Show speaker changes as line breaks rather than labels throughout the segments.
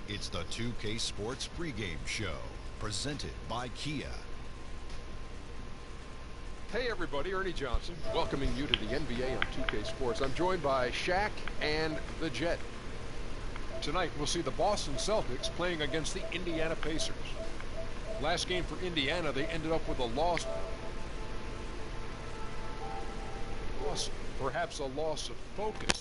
It's the 2K Sports pregame show, presented by Kia.
Hey everybody, Ernie Johnson, welcoming you to the NBA on 2K Sports. I'm joined by Shaq and the Jet. Tonight we'll see the Boston Celtics playing against the Indiana Pacers. Last game for Indiana, they ended up with a loss. Perhaps a loss of focus.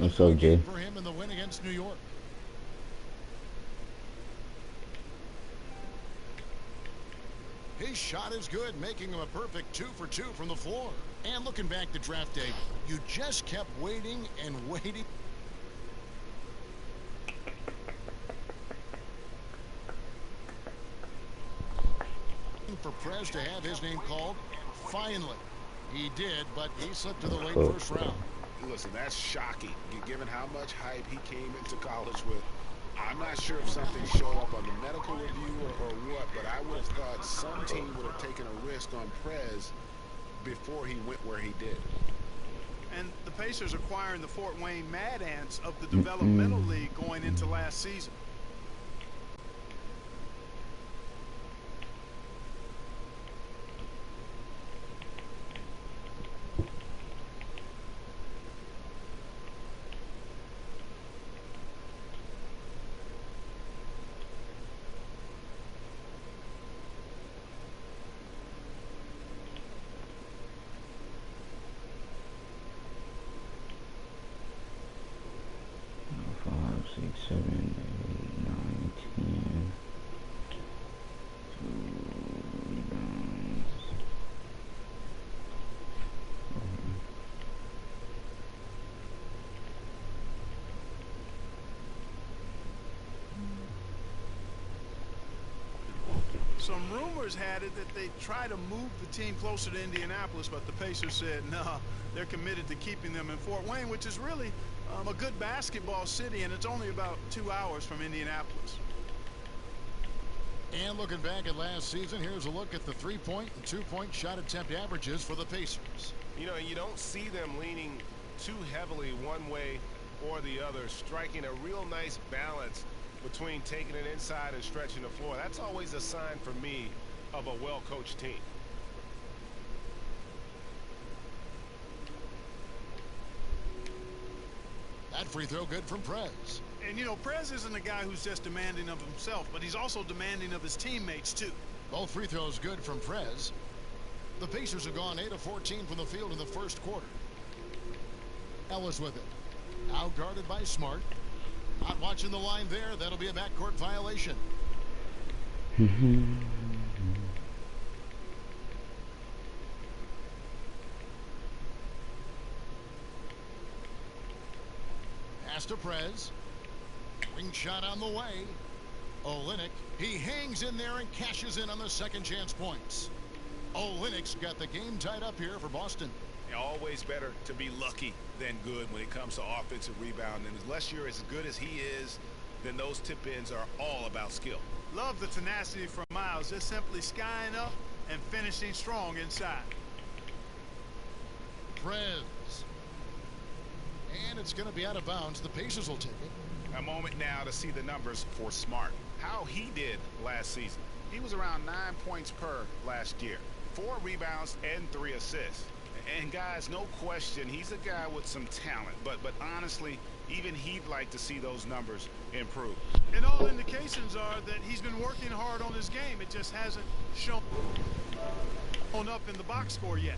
What's up, Jay?
For him in the win against New York. His shot is good, making him a perfect 2 for 2 from the floor. And looking back to draft day, you just kept waiting and waiting for Prez to have his name called. Finally, he did, but he slipped to the late first round.
Listen, that's shocking, given how much hype he came into college with. I'm not sure if something showed up on the medical review or what, but I would have thought some team would have taken a risk on Prez before he went where he did.
And the Pacers acquiring the Fort Wayne Mad Ants of the Developmental League going into last season.
6, 7, 8, 9, 10. 2 rebounds.
Some rumors had it that they try to move the team closer to Indianapolis, but the Pacers said no, they're committed to keeping them in Fort Wayne, which is really a good basketball city, and it's only about 2 hours from Indianapolis.
And looking back at last season, here's a look at the 3-point and 2-point shot attempt averages for the Pacers.
You know, you don't see them leaning too heavily one way or the other, striking a real nice balance between taking it inside and stretching the floor. That's always a sign for me of a well-coached team.
That free throw good from Prez.
And, you know, Prez isn't a guy who's just demanding of himself, but he's also demanding of his teammates, too.
Both free throws good from Prez. The Pacers have gone 8 of 14 from the field in the first quarter. Ellis with it. Out guarded by Smart. Not watching the line there. That'll be a backcourt violation. Pass to Prez. Wing shot on the way. Olynyk. He hangs in there and cashes in on the second chance points. Olynyk's got the game tied up here for Boston.
Always better to be lucky than good when it comes to offensive rebounding. Unless you're as good as he is, then those tip-ins are all about skill.
Love the tenacity from Miles, just simply skying up and finishing strong inside.
Prez. And it's going to be out of bounds. The Pacers will take it.
A moment now to see the numbers for Smart. How he did last season. He was around 9 points per last year. 4 rebounds and 3 assists. And guys, no question, he's a guy with some talent. But honestly, even he'd like to see those numbers improve.
And all indications are that he's been working hard on his game. It just hasn't shown up in the box score yet.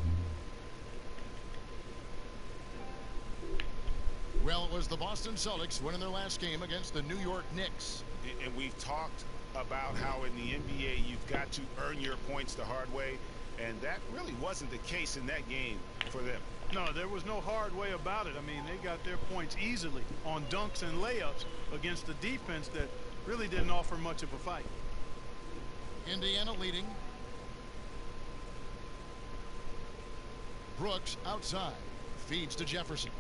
Well, it was the Boston Celtics winning their last game against the New York Knicks.
And we've talked about how in the NBA you've got to earn your points the hard way. And that really wasn't the case in that game for them.
No, there was no hard way about it. I mean, they got their points easily on dunks and layups against a defense that really didn't offer much of a fight.
Indiana leading. Brooks outside. Feeds to Jefferson.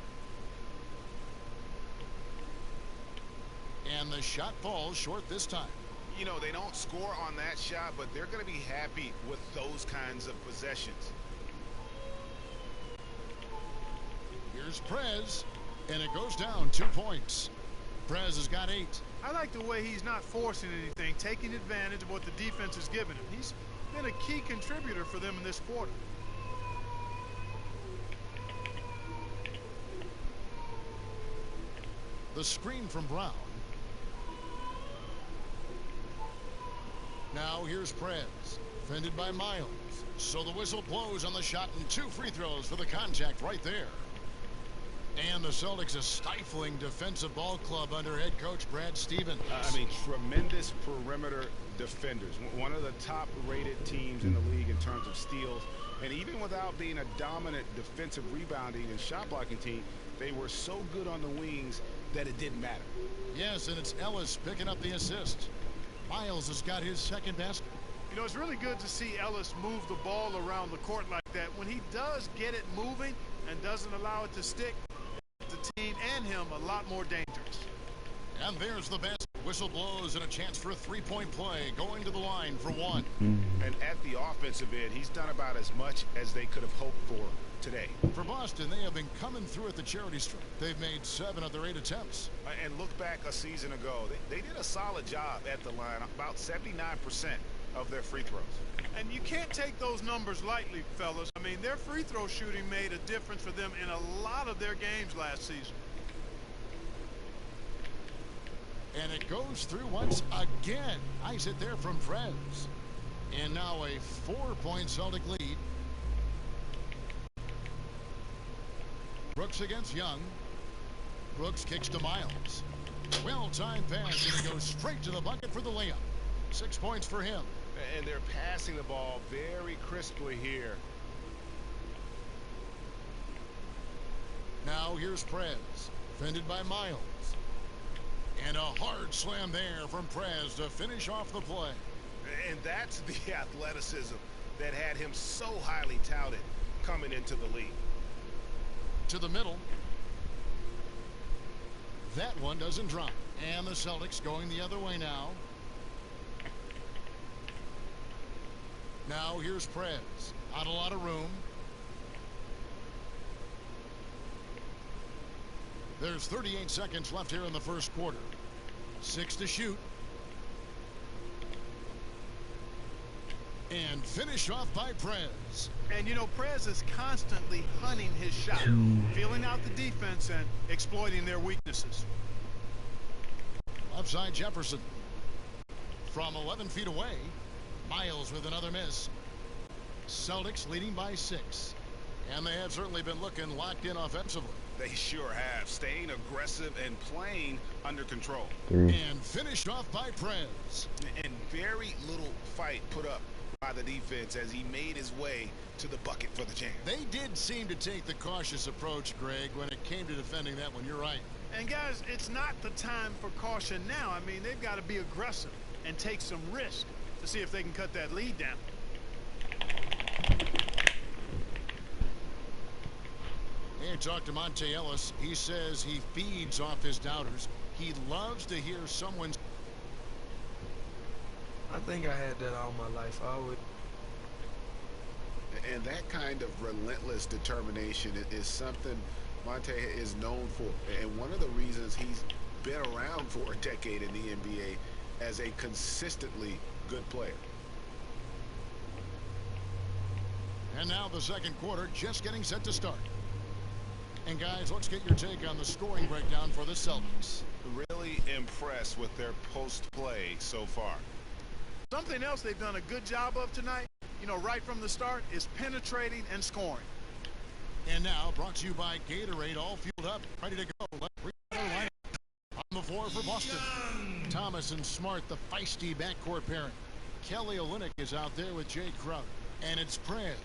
And the shot falls short this time.
You know, they don't score on that shot, but they're going to be happy with those kinds of possessions.
Here's Prez, and it goes down 2 points. Prez has got 8.
I like the way he's not forcing anything, taking advantage of what the defense is giving him. He's been a key contributor for them in this quarter.
The screen from Brown. Now here's Prez, defended by Miles. So the whistle blows on the shot and 2 free throws for the contact right there. And the Celtics a stifling defensive ball club under head coach Brad Stevens.
I mean, tremendous perimeter defenders. One of the top-rated teams in the league in terms of steals. And even without being a dominant defensive rebounding and shot blocking team, they were so good on the wings that it didn't matter.
Yes, and it's Ellis picking up the assist. Miles has got his second basket.
You know, it's really good to see Ellis move the ball around the court like that. When he does get it moving and doesn't allow it to stick, the team and him a lot more dangerous.
And there's the basket. Whistle blows and a chance for a 3-point play, going to the line for 1.
And at the offensive end, he's done about as much as they could have hoped for today.
For Boston, they have been coming through at the charity stripe. They've made 7 of their 8 attempts.
And look back a season ago, they did a solid job at the line, about 79% of their free throws.
And you can't take those numbers lightly, fellas. I mean, their free throw shooting made a difference for them in a lot of their games last season.
And it goes through once again. Nice hit there from Prez. And now a 4-point Celtic lead. Brooks against Young. Brooks kicks to Miles. Well-timed pass, and he goes straight to the bucket for the layup. 6 points for him.
And they're passing the ball very crisply here.
Now here's Prez, defended by Miles. And a hard slam there from Prez to finish off the play.
And that's the athleticism that had him so highly touted coming into the league.
To the middle. That one doesn't drop. And the Celtics going the other way now. Now here's Prez. Not a lot of room. There's 38 seconds left here in the first quarter. 6 to shoot. And finish off by Prez.
And, you know, Prez is constantly hunting his shot, feeling out the defense and exploiting their weaknesses.
Left side Jefferson. From 11 feet away, Miles with another miss. Celtics leading by 6. And they have certainly been looking locked in offensively.
They sure have, staying aggressive and playing under control.
And finish off by Prez.
And very little fight put up by the defense as he made his way to the bucket for the jam.
They did seem to take the cautious approach, Greg, when it came to defending that one. You're right.
And, guys, it's not the time for caution now. I mean, they've got to be aggressive and take some risk to see if they can cut that lead down.
Hey, talk to Monte Ellis. He says he feeds off his doubters. He loves to hear someone.
I think I had that all my life. I would.
And that kind of relentless determination is something Monte is known for. And one of the reasons he's been around for a decade in the NBA as a consistently good player.
And now the second quarter just getting set to start. And guys, let's get your take on the scoring breakdown for the Celtics.
Really impressed with their post play so far.
Something else they've done a good job of tonight, you know, right from the start, is penetrating and scoring.
And now brought to you by Gatorade, all fueled up, ready to go. Let's bring the lineup. On the floor for Boston. Thomas and Smart, the feisty backcourt pairing. Kelly Olynyk is out there with Jay Crowder. And it's Prez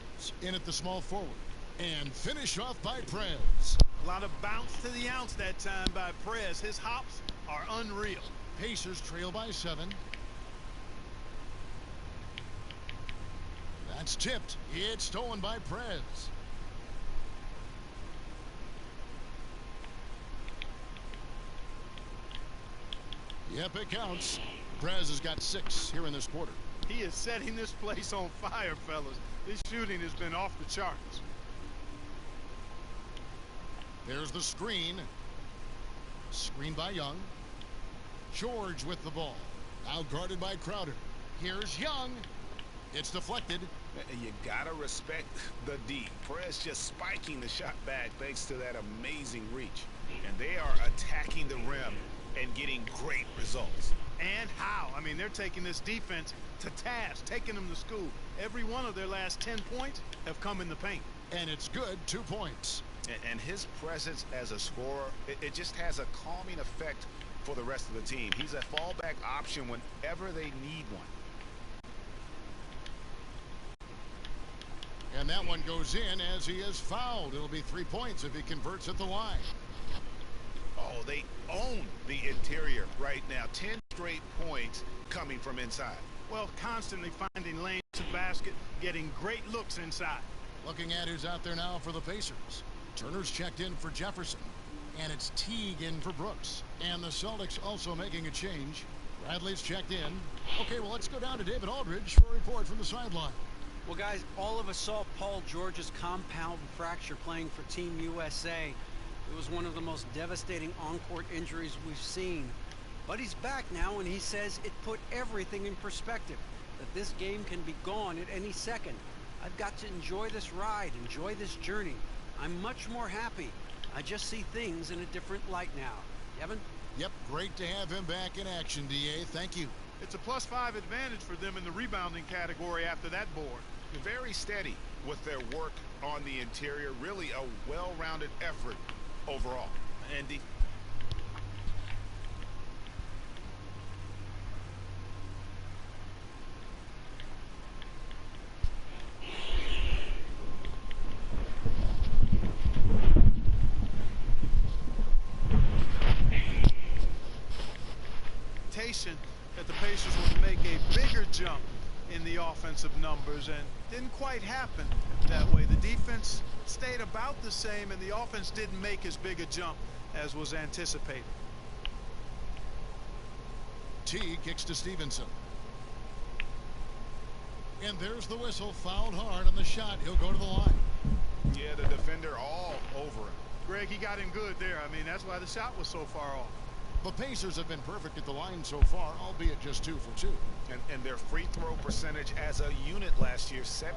in at the small forward. And finish off by Prez.
A lot of bounce to the ounce that time by Prez. His hops are unreal.
Pacers trail by 7. That's tipped. It's stolen by Prez. Yep, it counts. Prez has got 6 here in this quarter.
He is setting this place on fire, fellas. This shooting has been off the charts.
There's the screen. Screen by Young. George with the ball. Now guarded by Crowder. Here's Young. It's deflected.
You gotta respect the D. Prez just spiking the shot back thanks to that amazing reach. And they are attacking the rim and getting great results.
And how? I mean, they're taking this defense to task, taking them to school. Every one of their last 10 points have come in the paint.
And it's good, 2 points.
And his presence as a scorer, it just has a calming effect for the rest of the team. He's a fallback option whenever they need one.
And that one goes in as he is fouled. It'll be 3 points if he converts at the line.
Oh, they own the interior right now. 10 straight points coming from inside.
Well, constantly finding lanes to the basket, getting great looks inside.
Looking at who's out there now for the Pacers. Turner's checked in for Jefferson. And it's Teague in for Brooks. And the Celtics also making a change. Bradley's checked in. Okay, well, let's go down to David Aldridge for a report from the sideline.
Well, guys, all of us saw Paul George's compound fracture playing for Team USA. It was one of the most devastating on-court injuries we've seen. But he's back now, and he says it put everything in perspective, that this game can be gone at any second. I've got to enjoy this ride, enjoy this journey. I'm much more happy. I just see things in a different light now. Kevin?
Yep, great to have him back in action, D.A. Thank you.
It's a +5 advantage for them in the rebounding category after that board.
Very steady with their work on the interior. Really a well-rounded effort overall. And
expectation that the Pacers would make a bigger jump in the offensive numbers, and didn't quite happen that way. The defense stayed about the same, and the offense didn't make as big a jump as was anticipated.
T kicks to Stevenson. And there's the whistle. Fouled hard on the shot. He'll go to the line.
Yeah, the defender all over him.
Greg, he got him good there. I mean, that's why the shot was so far off.
The Pacers have been perfect at the line so far, albeit just 2 for 2.
And their free throw percentage as a unit last year set.